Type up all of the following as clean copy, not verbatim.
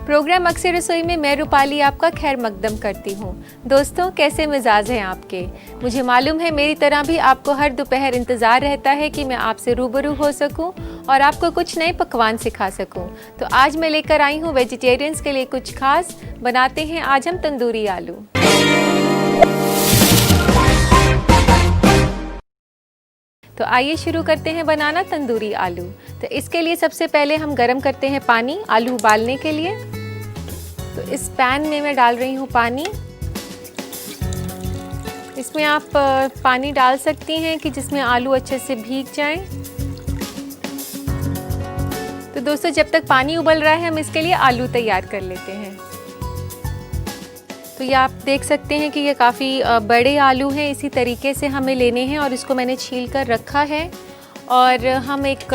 Programme अक्सर रसोई में मैं रूपाली आपका खैर मकदम करती हूँ। दोस्तों, कैसे मिजाज हैं आपके? मुझे मालूम है मेरी तरह भी आपको हर दोपहर इंतज़ार रहता है कि मैं आपसे रूबरू हो सकूं और आपको कुछ नए पकवान सिखा सकूं। तो आज मैं लेकर आई हूँ वेजिटेरियंस के लिए कुछ खास। बनाते हैं आज हम तंदूरी आलू। तो आइए शुरू करते हैं बनाना तंदूरी आलू। तो इसके लिए सबसे पहले हम गरम करते हैं पानी आलू उबालने के लिए। तो इस पैन में मैं डाल रही हूँ पानी। इसमें आप पानी डाल सकती हैं कि जिसमें आलू अच्छे से भीग जाएं। तो दोस्तों, जब तक पानी उबल रहा है हम इसके लिए आलू तैयार कर लेते हैं। तो ये आप देख सकते हैं कि ये काफ़ी बड़े आलू हैं। इसी तरीके से हमें लेने हैं और इसको मैंने छील कर रखा है। और हम एक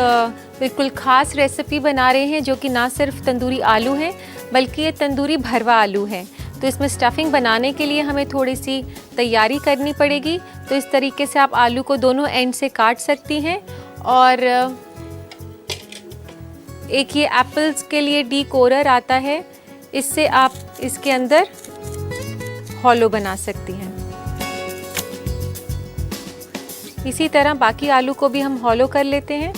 बिल्कुल ख़ास रेसिपी बना रहे हैं जो कि ना सिर्फ तंदूरी आलू है बल्कि ये तंदूरी भरवा आलू है। तो इसमें स्टफिंग बनाने के लिए हमें थोड़ी सी तैयारी करनी पड़ेगी। तो इस तरीके से आप आलू को दोनों एंड से काट सकती हैं। और एक ये एप्पल्स के लिए डीकोरर आता है, इससे आप इसके अंदर हॉलो बना सकती हैं। इसी तरह बाकी आलू को भी हम हॉलो कर लेते हैं।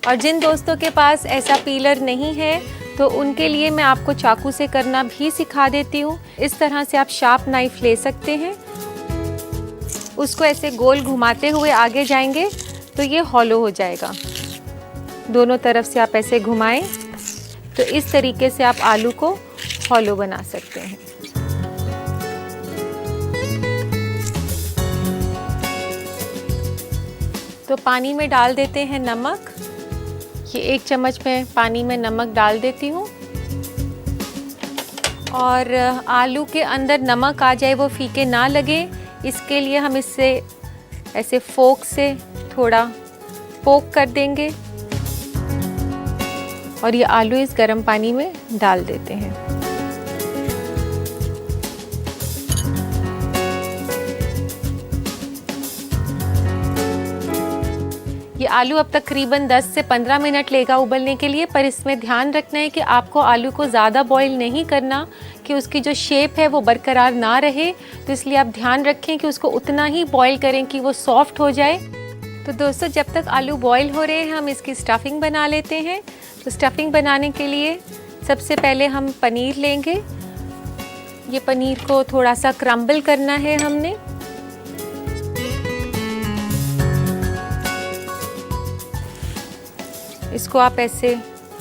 और जिन दोस्तों के पास ऐसा पीलर नहीं है तो उनके लिए मैं आपको चाकू से करना भी सिखा देती हूँ। इस तरह से आप शार्प नाइफ ले सकते हैं, उसको ऐसे गोल घुमाते हुए आगे जाएंगे तो ये हॉलो हो जाएगा। दोनों तरफ से आप ऐसे घुमाएं तो इस तरीके से आप आलू को हॉलो बना सकते हैं। तो पानी में डाल देते हैं नमक। ये 1 चम्मच में पानी में नमक डाल देती हूँ। और आलू के अंदर नमक आ जाए, वो फीके ना लगे, इसके लिए हम इससे ऐसे फोक से थोड़ा पोक कर देंगे और ये आलू इस गर्म पानी में डाल देते हैं। ये आलू अब तकरीबन 10 से 15 मिनट लेगा उबलने के लिए। पर इसमें ध्यान रखना है कि आपको आलू को ज़्यादा बॉईल नहीं करना कि उसकी जो शेप है वो बरकरार ना रहे। तो इसलिए आप ध्यान रखें कि उसको उतना ही बॉईल करें कि वो सॉफ्ट हो जाए। तो दोस्तों, जब तक आलू बॉईल हो रहे हैं हम इसकी स्टफिंग बना लेते हैं। तो स्टफिंग बनाने के लिए सबसे पहले हम पनीर लेंगे। ये पनीर को थोड़ा सा क्रम्बल करना है हमने। इसको आप ऐसे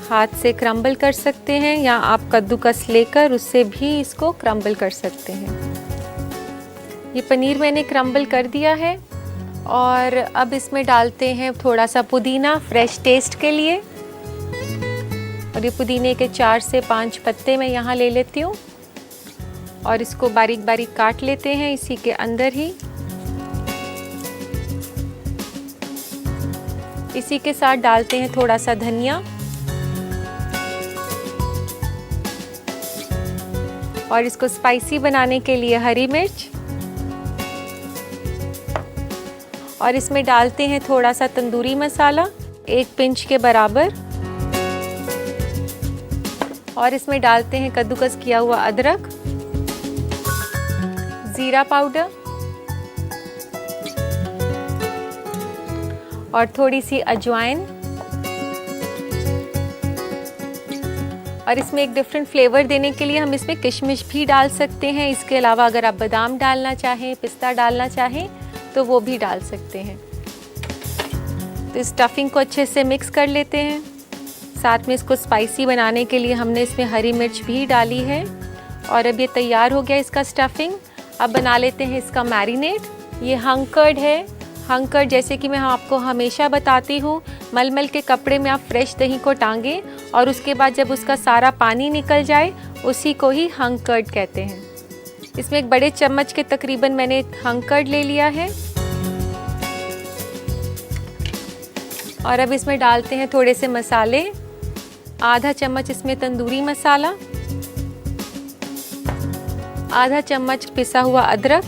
हाथ से क्रम्बल कर सकते हैं या आप कद्दूकस लेकर उससे भी इसको क्रम्बल कर सकते हैं। ये पनीर मैंने क्रम्बल कर दिया है। और अब इसमें डालते हैं थोड़ा सा पुदीना फ्रेश टेस्ट के लिए। और ये पुदीने के 4 से 5 पत्ते मैं यहाँ ले लेती हूँ और इसको बारीक बारीक काट लेते हैं इसी के अंदर ही। इसी के साथ डालते हैं थोड़ा सा धनिया और इसको स्पाइसी बनाने के लिए हरी मिर्च। और इसमें डालते हैं थोड़ा सा तंदूरी मसाला 1 पिंच के बराबर। और इसमें डालते हैं कद्दूकस किया हुआ अदरक, जीरा पाउडर और थोड़ी सी अजवाइन। और इसमें एक डिफरेंट फ्लेवर देने के लिए हम इसमें किशमिश भी डाल सकते हैं। इसके अलावा अगर आप बादाम डालना चाहें, पिस्ता डालना चाहें तो वो भी डाल सकते हैं। तो इस स्टफिंग को अच्छे से मिक्स कर लेते हैं। साथ में इसको स्पाइसी बनाने के लिए हमने इसमें हरी मिर्च भी डाली है। और अब ये तैयार हो गया इसका स्टफिंग। अब बना लेते हैं इसका मैरिनेट। ये हंकर्ड है। हंकर्ड जैसे कि मैं आपको हमेशा बताती हूँ, मलमल के कपड़े में आप फ्रेश दही को टांगें और उसके बाद जब उसका सारा पानी निकल जाए उसी को ही हंकर्ड कहते हैं। इसमें एक बड़े चम्मच के तकरीबन मैंने हंकर्ड ले लिया है। और अब इसमें डालते हैं थोड़े से मसाले। आधा चम्मच इसमें तंदूरी मसाला, आधा चम्मच पिसा हुआ अदरक,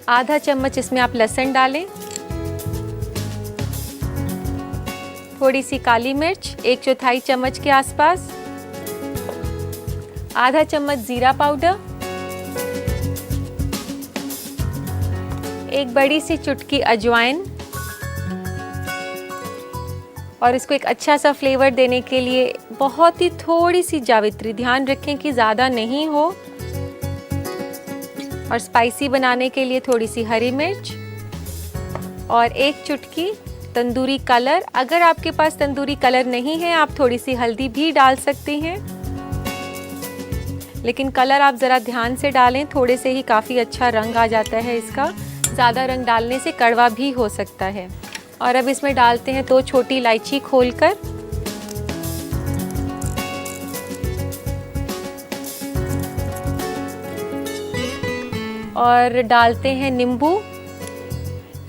आधा चम्मच इसमें आप लहसुन डालें, थोड़ी सी काली मिर्च 1/4 चम्मच के आसपास, आधा चम्मच जीरा पाउडर, एक बड़ी सी चुटकी अजवाइन, और इसको एक अच्छा सा फ्लेवर देने के लिए बहुत ही थोड़ी सी जावित्री, ध्यान रखें कि ज़्यादा नहीं हो, और स्पाइसी बनाने के लिए थोड़ी सी हरी मिर्च और एक चुटकी तंदूरी कलर। अगर आपके पास तंदूरी कलर नहीं है आप थोड़ी सी हल्दी भी डाल सकती हैं, लेकिन कलर आप ज़रा ध्यान से डालें, थोड़े से ही काफ़ी अच्छा रंग आ जाता है इसका, ज़्यादा रंग डालने से कड़वा भी हो सकता है। और अब इसमें डालते हैं 2 छोटी इलायची खोलकर, और डालते हैं नींबू,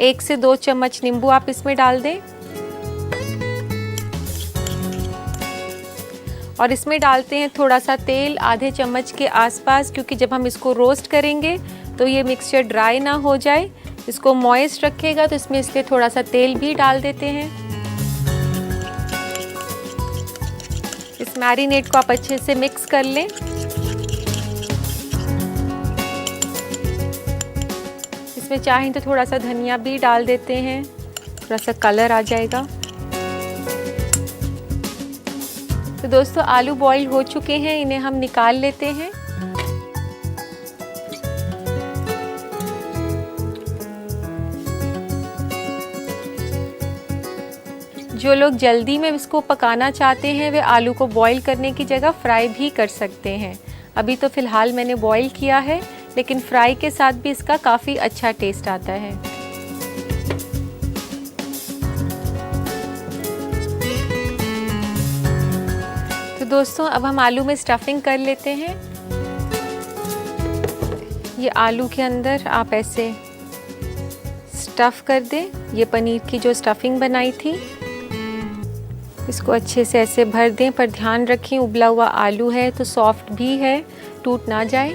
1 से 2 चम्मच नींबू आप इसमें डाल दें, और इसमें डालते हैं थोड़ा सा तेल, आधे चम्मच के आसपास, क्योंकि जब हम इसको रोस्ट करेंगे तो ये मिक्सचर ड्राई ना हो जाए, इसको मॉइस्ट रखेगा, तो इसमें इसलिए थोड़ा सा तेल भी डाल देते हैं। इस मैरिनेट को आप अच्छे से मिक्स कर लें। इसमें चाहें तो थोड़ा सा धनिया भी डाल देते हैं, थोड़ा सा कलर आ जाएगा। तो दोस्तों आलू बॉईल हो चुके हैं, इन्हें हम निकाल लेते हैं। जो लोग जल्दी में इसको पकाना चाहते हैं वे आलू को बॉईल करने की जगह फ्राई भी कर सकते हैं। अभी तो फ़िलहाल मैंने बॉईल किया है, लेकिन फ्राई के साथ भी इसका काफ़ी अच्छा टेस्ट आता है। तो दोस्तों अब हम आलू में स्टफिंग कर लेते हैं। ये आलू के अंदर आप ऐसे स्टफ़ कर दें, ये पनीर की जो स्टफिंग बनाई थी इसको अच्छे से ऐसे भर दें, पर ध्यान रखें उबला हुआ आलू है तो सॉफ्ट भी है, टूट ना जाए।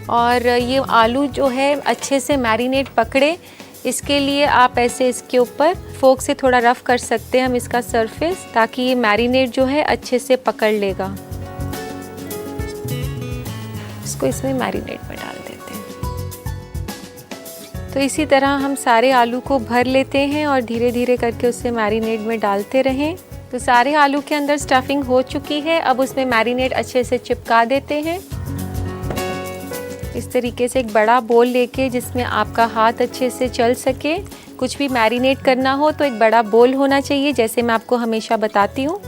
और ये आलू जो है अच्छे से मैरिनेट पकड़े, इसके लिए आप ऐसे इसके ऊपर फोक से थोड़ा रफ़ कर सकते हैं हम इसका सरफेस, ताकि ये मैरिनेट जो है अच्छे से पकड़ लेगा। इसको इसमें मैरिनेट में डाल देते हैं। तो इसी तरह हम सारे आलू को भर लेते हैं और धीरे धीरे करके उसे मैरिनेट में डालते रहें। तो सारे आलू के अंदर स्टफिंग हो चुकी है, अब उसमें मैरिनेट अच्छे से चिपका देते हैं। इस तरीके से एक बड़ा बोल लेके जिसमें आपका हाथ अच्छे से चल सके, कुछ भी मैरिनेट करना हो तो एक बड़ा बोल होना चाहिए, जैसे मैं आपको हमेशा बताती हूँ।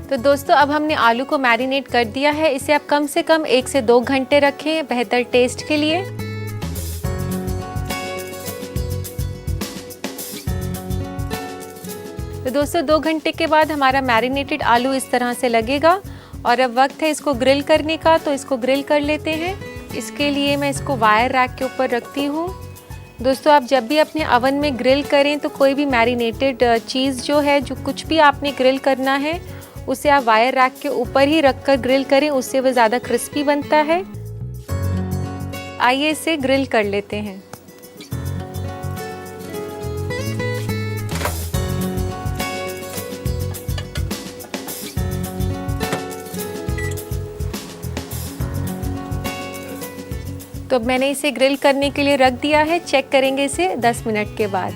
तो दोस्तों अब हमने आलू को मैरिनेट कर दिया है, इसे आप कम से कम 1 से 2 घंटे रखें बेहतर टेस्ट के लिए। तो दोस्तों 2 घंटे के बाद हमारा मैरिनेटेड आलू इस तरह से लगेगा, और अब वक्त है इसको ग्रिल करने का, तो इसको ग्रिल कर लेते हैं। इसके लिए मैं इसको वायर रैक के ऊपर रखती हूँ। दोस्तों आप जब भी अपने अवन में ग्रिल करें तो कोई भी मैरिनेटेड चीज़ जो है, जो कुछ भी आपने ग्रिल करना है उसे आप वायर रैक के ऊपर ही रखकर ग्रिल करें, उससे वो ज़्यादा क्रिस्पी बनता है। आइए इसे ग्रिल कर लेते हैं। तो अब मैंने इसे ग्रिल करने के लिए रख दिया है, चेक करेंगे इसे 10 मिनट के बाद।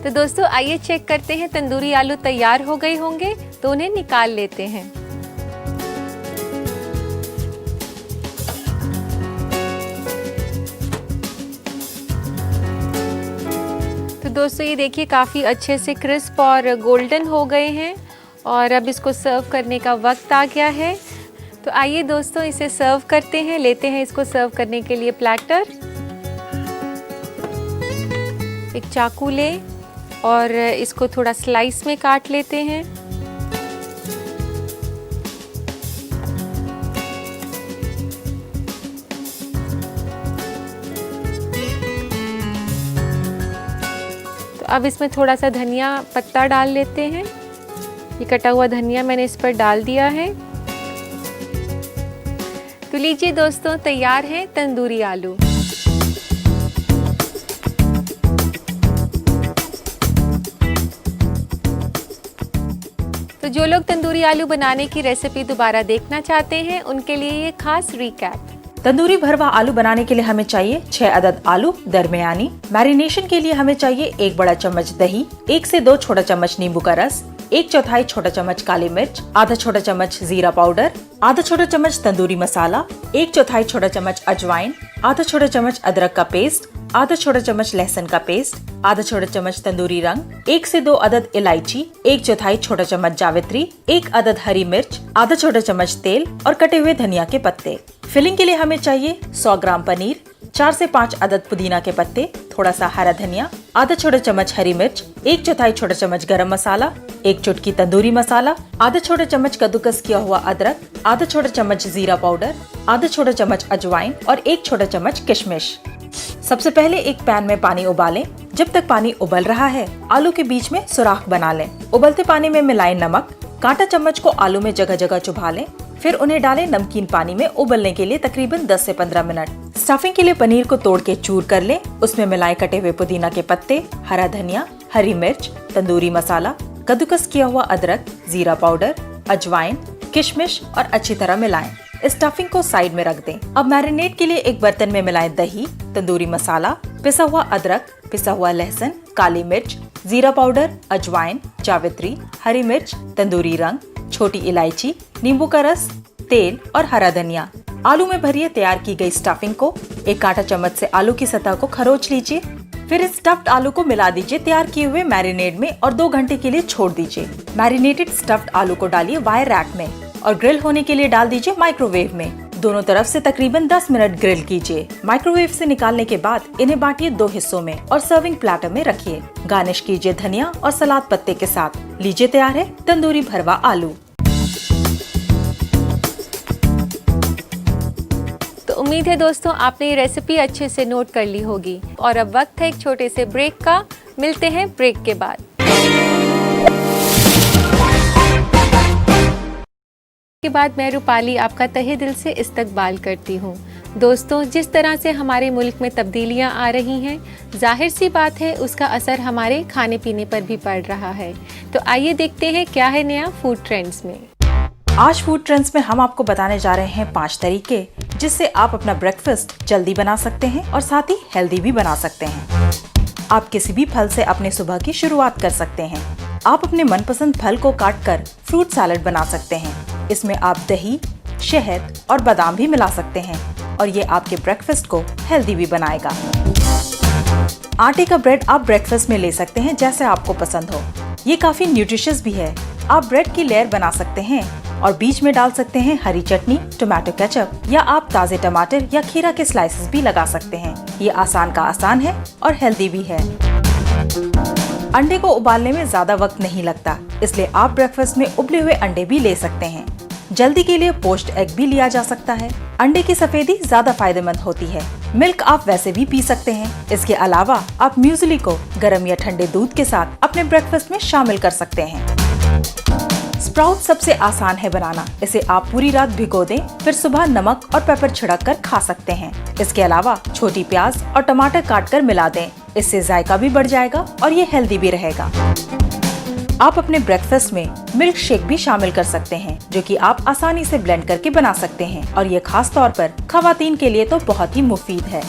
तो दोस्तों आइए चेक करते हैं तंदूरी आलू तैयार हो गए होंगे, तो उन्हें निकाल लेते हैं। तो दोस्तों ये देखिए काफ़ी अच्छे से क्रिस्प और गोल्डन हो गए हैं, और अब इसको सर्व करने का वक्त आ गया है। तो आइए दोस्तों इसे सर्व करते हैं, लेते हैं इसको सर्व करने के लिए प्लेटर। एक चाकू लें और इसको थोड़ा स्लाइस में काट लेते हैं। तो अब इसमें थोड़ा सा धनिया पत्ता डाल लेते हैं। ये कटा हुआ धनिया मैंने इस पर डाल दिया है। तो लीजिए दोस्तों तैयार है तंदूरी आलू। तो जो लोग तंदूरी आलू बनाने की रेसिपी दोबारा देखना चाहते हैं उनके लिए ये खास रिकैप। तंदूरी भरवा आलू बनाने के लिए हमें चाहिए 6 अदद आलू दरमियानी। मैरिनेशन के लिए हमें चाहिए 1 बड़ा चम्मच दही, 1 से 2 छोटा चम्मच नींबू का रस, 1/4 छोटा चम्मच काली मिर्च, आधा छोटा चम्मच जीरा पाउडर, आधा छोटा चम्मच तंदूरी मसाला, 1/4 छोटा चम्मच अजवाइन, आधा छोटा चम्मच अदरक का पेस्ट, आधा छोटा चम्मच लहसुन का पेस्ट, आधा छोटा चम्मच तंदूरी रंग, 1 से 2 अदद इलायची, 1/4 छोटा चम्मच जावित्री, 1 अदद हरी मिर्च, आधा छोटा चम्मच तेल और कटे हुए धनिया के पत्ते। फिलिंग के लिए हमें चाहिए 100 ग्राम पनीर, 4 से 5 अदद पुदीना के पत्ते, थोड़ा सा हरा धनिया, आधा छोटा चम्मच हरी मिर्च, 1/4 छोटा चम्मच गरम मसाला, 1 चुटकी तंदूरी मसाला, आधा छोटा चम्मच कद्दूकस किया हुआ अदरक, आधा छोटा चम्मच जीरा पाउडर, आधा छोटा चम्मच अजवाइन और 1 छोटा चम्मच किशमिश। सबसे पहले एक पैन में पानी उबालें। जब तक पानी उबल रहा है आलू के बीच में सुराख बना लें। उबलते पानी में मिलाएं नमक, कांटा चम्मच को आलू में जगह जगह चुभा लें, फिर उन्हें डालें नमकीन पानी में उबलने के लिए तकरीबन 10 से 15 मिनट। स्टफिंग के लिए पनीर को तोड़ के चूर कर लें। उसमें मिलाएं कटे हुए पुदीना के पत्ते, हरा धनिया, हरी मिर्च, तंदूरी मसाला, कद्दूकस किया हुआ अदरक, जीरा पाउडर, अजवाइन, किशमिश और अच्छी तरह मिलाएं। स्टफिंग को साइड में रख दें। अब मैरिनेट के लिए एक बर्तन में मिलाएं दही, तंदूरी मसाला, पिसा हुआ अदरक, पिसा हुआ लहसुन, काली मिर्च, जीरा पाउडर, अजवाइन, जावित्री, हरी मिर्च, तंदूरी रंग, छोटी इलायची, नींबू का रस, तेल और हरा धनिया। आलू में भरिए तैयार की गई स्टफिंग को। एक कांटा चम्मच से आलू की सतह को खरोच लीजिए। फिर इस स्टफ्ड आलू को मिला दीजिए तैयार किए हुए मैरिनेड में और 2 घंटे के लिए छोड़ दीजिए। मैरिनेटेड स्टफ्ड आलू को डालिए वायर रैक में और ग्रिल होने के लिए डाल दीजिए माइक्रोवेव में। दोनों तरफ से तकरीबन 10 मिनट ग्रिल कीजिए। माइक्रोवेव से निकालने के बाद इन्हें बांटिए 2 हिस्सों में और सर्विंग प्लेटर में रखिए। गार्निश कीजिए धनिया और सलाद पत्ते के साथ। लीजिए तैयार है तंदूरी भरवा आलू। तो उम्मीद है दोस्तों आपने ये रेसिपी अच्छे से नोट कर ली होगी और अब वक्त है एक छोटे से ब्रेक का। मिलते हैं ब्रेक के बाद। के बाद मैं रूपाली आपका तहे दिल से इस्तकबाल करती हूँ। दोस्तों, जिस तरह से हमारे मुल्क में तब्दीलियाँ आ रही हैं, जाहिर सी बात है उसका असर हमारे खाने पीने पर भी पड़ रहा है। तो आइए देखते हैं क्या है नया फूड ट्रेंड्स में। आज फूड ट्रेंड्स में हम आपको बताने जा रहे हैं 5 तरीके जिससे आप अपना ब्रेकफास्ट जल्दी बना सकते हैं और साथ ही हेल्दी भी बना सकते हैं। आप किसी भी फल से अपने सुबह की शुरुआत कर सकते हैं। आप अपने मनपसंद फल को काटकर फ्रूट सैलेड बना सकते हैं। इसमें आप दही, शहद और बादाम भी मिला सकते हैं और ये आपके ब्रेकफास्ट को हेल्दी भी बनाएगा। आटे का ब्रेड आप ब्रेकफास्ट में ले सकते हैं जैसे आपको पसंद हो। ये काफी न्यूट्रिशियस भी है। आप ब्रेड की लेयर बना सकते हैं और बीच में डाल सकते हैं हरी चटनी, टोमेटो केचप या आप ताजे टमाटर या खीरा के स्लाइसेस भी लगा सकते हैं। ये आसान का आसान है और हेल्दी भी है। अंडे को उबालने में ज्यादा वक्त नहीं लगता, इसलिए आप ब्रेकफास्ट में उबले हुए अंडे भी ले सकते हैं। जल्दी के लिए पोच्ड एग भी लिया जा सकता है। अंडे की सफेदी ज्यादा फायदेमंद होती है। मिल्क आप वैसे भी पी सकते हैं। इसके अलावा आप म्यूसली को गर्म या ठंडे दूध के साथ अपने ब्रेकफास्ट में शामिल कर सकते हैं। स्प्राउट सबसे आसान है बनाना। इसे आप पूरी रात भिगो दें, फिर सुबह नमक और पेपर छिड़क कर खा सकते हैं। इसके अलावा छोटी प्याज और टमाटर काट कर मिला दें। इससे जायका भी बढ़ जाएगा और ये हेल्दी भी रहेगा। आप अपने ब्रेकफास्ट में मिल्क शेक भी शामिल कर सकते हैं, जो कि आप आसानी से ब्लेंड करके बना सकते हैं और ये खास तौर पर खवातीन के लिए तो बहुत ही मुफीद है।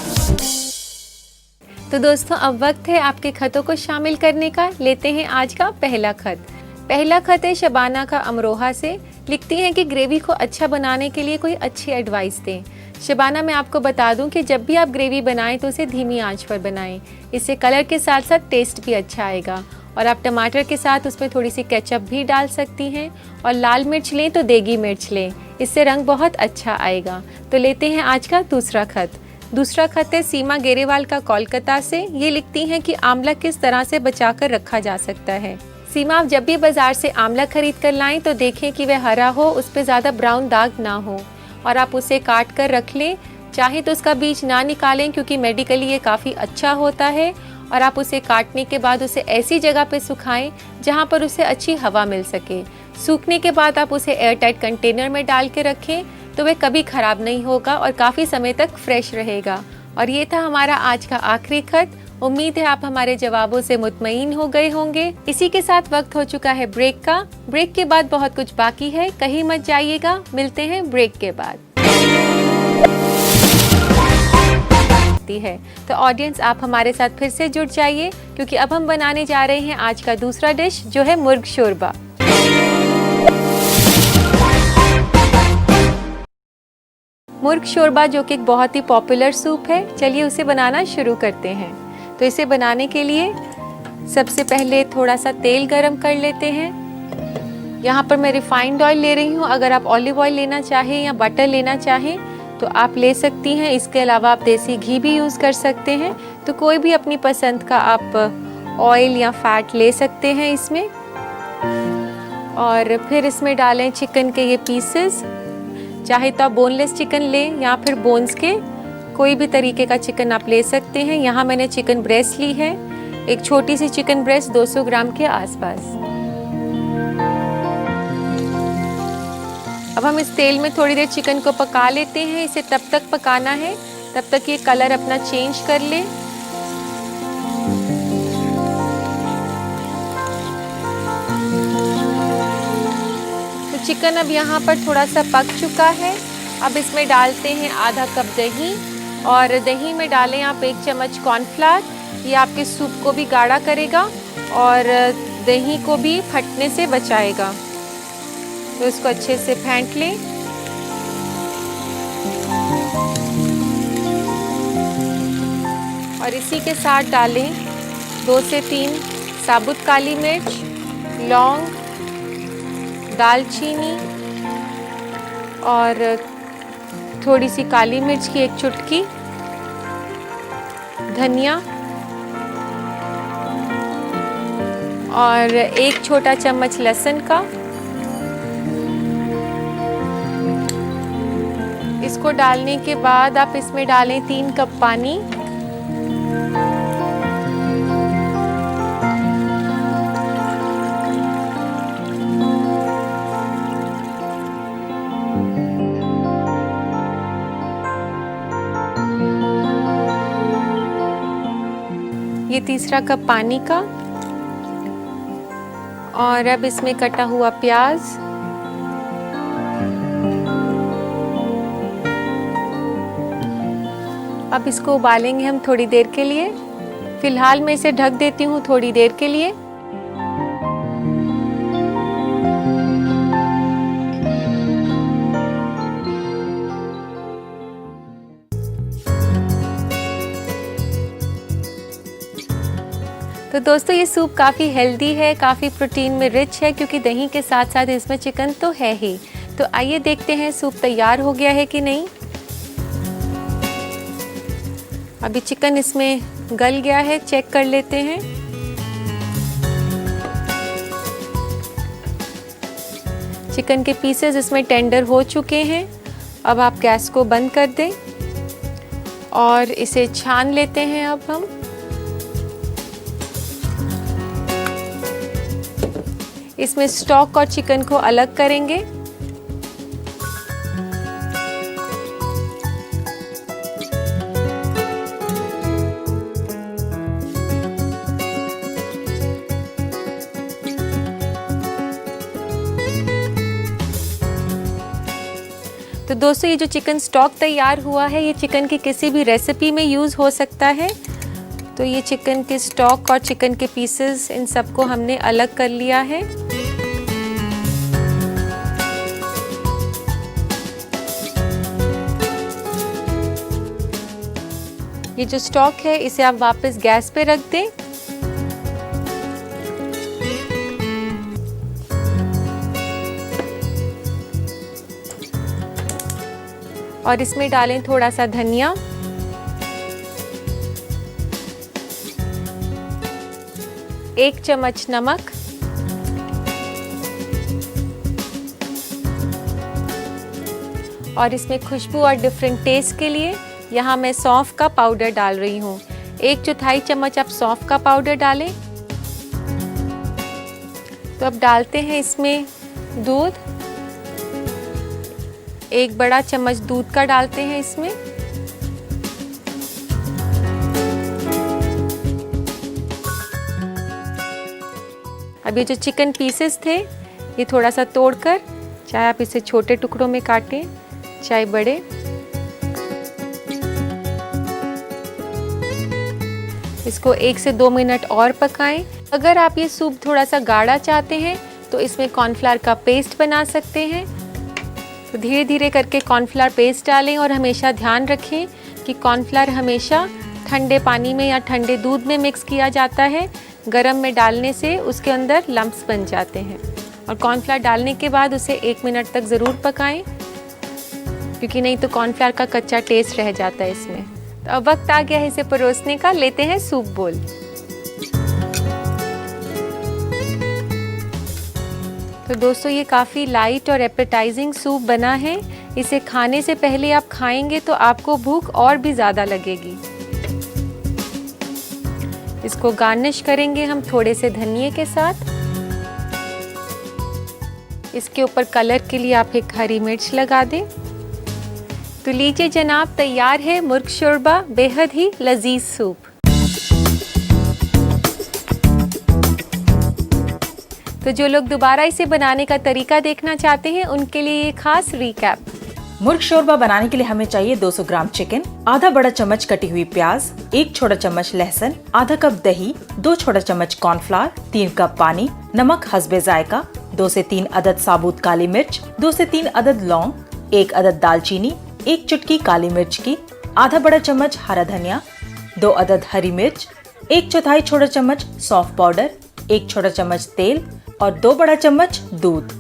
तो दोस्तों, अब वक्त है आपके खतों को शामिल करने का। लेते हैं आज का पहला खत। पहला खत है शबाना का अमरोहा से। लिखती हैं कि ग्रेवी को अच्छा बनाने के लिए कोई अच्छी एडवाइस दें। शबाना, मैं आपको बता दूं कि जब भी आप ग्रेवी बनाएं तो उसे धीमी आंच पर बनाएं। इससे कलर के साथ साथ टेस्ट भी अच्छा आएगा। और आप टमाटर के साथ उसमें थोड़ी सी केचप भी डाल सकती हैं। और लाल मिर्च लें तो देगी मिर्च लें, इससे रंग बहुत अच्छा आएगा। तो लेते हैं आज का दूसरा खत। दूसरा खत है सीमा गेरेवाल का कोलकाता से। ये लिखती हैं कि आंवला किस तरह से बचा कर रखा जा सकता है। सीमा, आप जब भी बाजार से आंवला खरीद कर लाएं तो देखें कि वह हरा हो, उस पर ज़्यादा ब्राउन दाग ना हो और आप उसे काट कर रख लें। चाहे तो उसका बीज ना निकालें क्योंकि मेडिकली ये काफ़ी अच्छा होता है। और आप उसे काटने के बाद उसे ऐसी जगह पे सुखाएं जहाँ पर उसे अच्छी हवा मिल सके। सूखने के बाद आप उसे एयरटाइट कंटेनर में डाल के रखें तो वह कभी ख़राब नहीं होगा और काफ़ी समय तक फ्रेश रहेगा। और ये था हमारा आज का आखिरी खत। उम्मीद है आप हमारे जवाबों से मुतमईन हो गए होंगे। इसी के साथ वक्त हो चुका है ब्रेक का। ब्रेक के बाद बहुत कुछ बाकी है, कहीं मत जाइएगा। मिलते हैं ब्रेक के बाद। है तो ऑडियंस, आप हमारे साथ फिर से जुड़ जाइए, क्योंकि अब हम बनाने जा रहे हैं आज का दूसरा डिश, जो है मुर्ग शोरबा। मुर्ग शोरबा जो कि एक बहुत ही पॉपुलर सूप है, चलिए उसे बनाना शुरू करते हैं। तो इसे बनाने के लिए सबसे पहले थोड़ा सा तेल गरम कर लेते हैं। यहाँ पर मैं रिफाइंड ऑयल ले रही हूँ। अगर आप ऑलिव ऑयल लेना चाहें या बटर लेना चाहें तो आप ले सकती हैं। इसके अलावा आप देसी घी भी यूज़ कर सकते हैं। तो कोई भी अपनी पसंद का आप ऑयल या फैट ले सकते हैं इसमें। और फिर इसमें डालें चिकन के ये पीसेस। चाहे तो आप बोनलेस चिकन लें या फिर बोन्स के कोई भी तरीके का चिकन आप ले सकते हैं। यहाँ मैंने चिकन ब्रेस्ट ली है, एक छोटी सी चिकन ब्रेस्ट 200 ग्राम के आसपास। अब हम इस तेल में थोड़ी देर चिकन को पका लेते हैं। इसे तब तक पकाना है तब तक ये कलर अपना चेंज कर ले। तो चिकन अब यहाँ पर थोड़ा सा पक चुका है। अब इसमें डालते हैं आधा कप दही, और दही में डालें आप 1 चम्मच कॉर्नफ्लावर। ये आपके सूप को भी गाढ़ा करेगा और दही को भी फटने से बचाएगा। तो इसको अच्छे से फेंट लें। और इसी के साथ डालें 2 से 3 साबुत काली मिर्च, लौंग, दालचीनी और थोड़ी सी काली मिर्च की 1 चुटकी, धनिया और 1 छोटा चम्मच लहसुन का। इसको डालने के बाद आप इसमें डालें 3 कप पानी। ये तीसरा कप पानी का। और अब इसमें कटा हुआ प्याज, अब इसको उबालेंगे हम थोड़ी देर के लिए। फिलहाल मैं इसे ढक देती हूँ थोड़ी देर के लिए। तो दोस्तों, ये सूप काफ़ी हेल्दी है, काफ़ी प्रोटीन में रिच है, क्योंकि दही के साथ साथ इसमें चिकन तो है ही। तो आइए देखते हैं सूप तैयार हो गया है कि नहीं। अभी चिकन इसमें गल गया है, चेक कर लेते हैं। चिकन के पीसेस इसमें टेंडर हो चुके हैं। अब आप गैस को बंद कर दें और इसे छान लेते हैं। अब हम इसमें स्टॉक और चिकन को अलग करेंगे। तो दोस्तों, ये जो चिकन स्टॉक तैयार हुआ है, ये चिकन की किसी भी रेसिपी में यूज़ हो सकता है। तो ये चिकन के स्टॉक और चिकन के पीसेस, इन सबको हमने अलग कर लिया है। ये जो स्टॉक है इसे आप वापस गैस पे रख दें। और इसमें डालें थोड़ा सा धनिया, एक चम्मच नमक, और इसमें खुशबू और डिफरेंट टेस्ट के लिए यहाँ मैं सौंफ का पाउडर डाल रही हूँ। 1/4 चम्मच आप सौंफ का पाउडर डालें। तो अब डालते हैं इसमें दूध। 1 बड़ा चम्मच दूध का डालते हैं इसमें। अब ये जो चिकन पीसेस थे ये थोड़ा सा तोड़कर, चाहे आप इसे छोटे टुकड़ों में काटें चाहे बड़े, इसको 1 से 2 मिनट और पकाएं। अगर आप ये सूप थोड़ा सा गाढ़ा चाहते हैं तो इसमें कॉर्नफ्लावर का पेस्ट बना सकते हैं। तो धीरे धीरे करके कॉर्नफ्लावर पेस्ट डालें और हमेशा ध्यान रखें कि कॉर्नफ्लावर हमेशा ठंडे पानी में या ठंडे दूध में मिक्स किया जाता है। गरम में डालने से उसके अंदर लम्प्स बन जाते हैं। और कॉर्नफ्लावर डालने के बाद उसे 1 मिनट तक ज़रूर पकाएं, क्योंकि नहीं तो कॉर्नफ्लावर का कच्चा टेस्ट रह जाता है इसमें। तो अब वक्त आ गया है इसे परोसने का। लेते हैं सूप बोल। तो दोस्तों ये काफ़ी लाइट और एपेटाइजिंग सूप बना है। इसे खाने से पहले आप खाएंगे तो आपको भूख और भी ज़्यादा लगेगी। इसको गार्निश करेंगे हम थोड़े से धनिये के साथ। इसके ऊपर कलर के लिए आप एक हरी मिर्च लगा दें। तो लीजिए जनाब, तैयार है मुर्ग शोरबा, बेहद ही लजीज सूप। तो जो लोग दोबारा इसे बनाने का तरीका देखना चाहते हैं उनके लिए ये खास रिकैप। मुर्ग शोरबा बनाने के लिए हमें चाहिए 200 ग्राम चिकन, आधा बड़ा चम्मच कटी हुई प्याज, 1 छोटा चम्मच लहसुन, आधा कप दही, 2 छोटा चम्मच कॉर्नफ्लावर, 3 कप पानी, नमक हस्बे जायका, 2 से 3 अदद साबुत काली मिर्च, 2 से 3 अदद लौंग, 1 अदद दालचीनी, 1 चुटकी काली मिर्च की, आधा बड़ा चम्मच हरा धनिया, 2 अदद हरी मिर्च, 1/4 छोटा चम्मच सौंफ पाउडर, 1 छोटा चम्मच तेल और 2 बड़ा चम्मच दूध।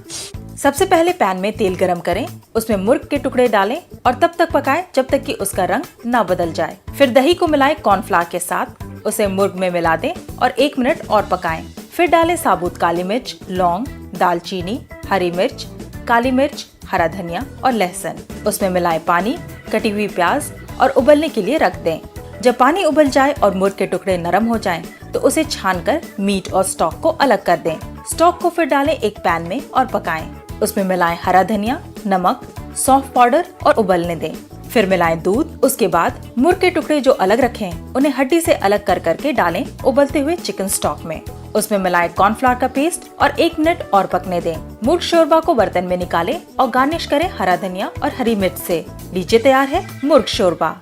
सबसे पहले पैन में तेल गरम करें, उसमें मुर्ग के टुकड़े डालें और तब तक पकाएं जब तक कि उसका रंग ना बदल जाए। फिर दही को मिलाएं कॉर्नफ्लावर के साथ, उसे मुर्ग में मिला दें और 1 मिनट और पकाएं। फिर डालें साबुत काली मिर्च, लौंग, दालचीनी, हरी मिर्च, काली मिर्च, हरा धनिया और लहसुन। उसमें मिलाएं पानी, कटी हुई प्याज और उबलने के लिए रख दें। जब पानी उबल जाए और मुर्ग के टुकड़े नरम हो जाएं, तो उसे छानकर मीट और स्टॉक को अलग कर दें। स्टॉक को फिर डालें एक पैन में और पकाएं। उसमें मिलाएं हरा धनिया, नमक, सौंफ पाउडर और उबलने दें। फिर मिलाएं दूध। उसके बाद मुर्ग के टुकड़े जो अलग रखे हैं उन्हें हड्डी से अलग कर करके डालें उबलते हुए चिकन स्टॉक में। उसमें मिलाएं कॉर्नफ्लावर का पेस्ट और 1 मिनट और पकने दें। मुर्ग शोरबा को बर्तन में निकालें और गार्निश करें हरा धनिया और हरी मिर्च से। लीजिए तैयार है मुर्ग शोरबा।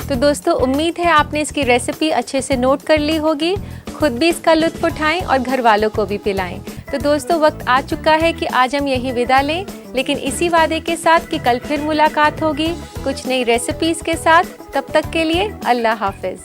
तो दोस्तों उम्मीद है आपने इसकी रेसिपी अच्छे से नोट कर ली होगी। खुद भी इसका लुत्फ उठाएं और घर वालों को भी पिलाएं। तो दोस्तों वक्त आ चुका है कि आज हम यहीं विदा लें, लेकिन इसी वादे के साथ कि कल फिर मुलाकात होगी कुछ नई रेसिपीज के साथ। तब तक के लिए अल्लाह हाफिज।